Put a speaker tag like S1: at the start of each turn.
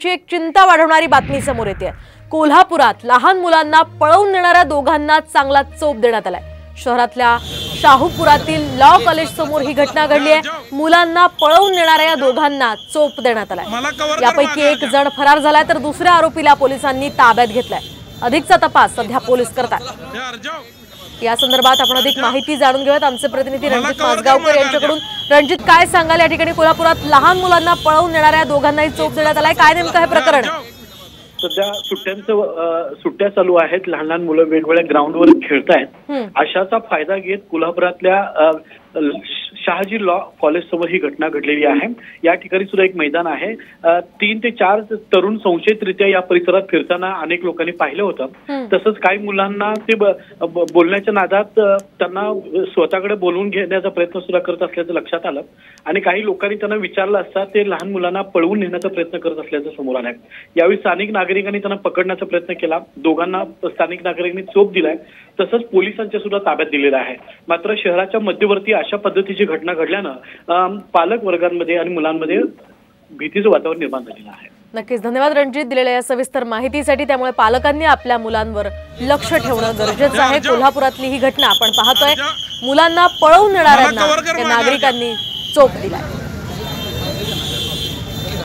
S1: एक चिंता वाढवणारी बातमी समोर येते। कोल्हापुरात लहान मुलांना पळवून नेणाऱ्या दोघांना चांगला चोप देण्यात आलाय। शहरातल्या शाहूपुरातील लॉ कॉलेज समोर ही घटना घडली आहे। मुलांना पळवून नेणाऱ्या या दोघांना चोप देण्यात आलाय। यापैकी एक जण फरार झालाय तर दुसऱ्या आरोपीला पोलिसांनी ताब्यात घेतलाय। अधिकचा तपास सध्या पोलीस करतात। या संदर्भात आपण अधिक माहिती जाणून घेऊयात आमचे प्रतिनिधी रणजित माजगावकर यांच्याकडून। रणजित, काय सांगाल, या ठिकाणी कोल्हापुरात लहान मुलांना पळवून नेणाऱ्या दोघांनाही चोप देण्यात आलाय, काय नेमकं हे प्रकरण?
S2: सध्या सुट्ट्या चालू आहेत, लहान लहान मुलं वेगवेगळ्या ग्राउंडवर खेळतायत। अशाचा फायदा घेत कोल्हापुरातल्या शहाजी लॉ कॉलेज समोर ही घटना घडलेली आहे। या ठिकाणी सुद्धा एक मैदान आहे। 3 ते 4 तरुण संशयितरित्या या परिसरात फिरताना अनेक लोकांनी पाहिलं होतं। तसंच काही मुलांना ते बोलण्याच्या नादात त्यांना स्वतःकडे बोलवून घेण्याचा प्रयत्न सुद्धा करत असल्याचं लक्षात आलं आणि काही लोकांनी त्यांना विचारलं असता ते लहान मुलांना पळवून नेण्याचा प्रयत्न करत असल्याचं समोर आलंय। यावेळी स्थानिक नागरिकांनी त्यांना पकडण्याचा प्रयत्न केला। दोघांना स्थानिक नागरिकांनी चोप दिलाय, तसंच पोलिसांच्या सुद्धा ताब्यात दिलेला आहे। मात्र शहराच्या मध्यवर्ती अशा पद्धतीची घटना घडल्यानं पालक वर्गांमध्ये आणि मुलांमध्ये भीतीचं वातावरण निर्माण झालेलं आहे।
S1: नक्कीच धन्यवाद रणजित दिलेल्या या सविस्तर माहितीसाठी। त्यामुळे पालकांनी आपल्या मुलांवर लक्ष ठेवणं गरजेचं आहे। कोल्हापुरातली ही घटना आपण पाहतोय, मुलांना पळवून नेणाऱ्यांना नागरिकांनी चोप दिलाय।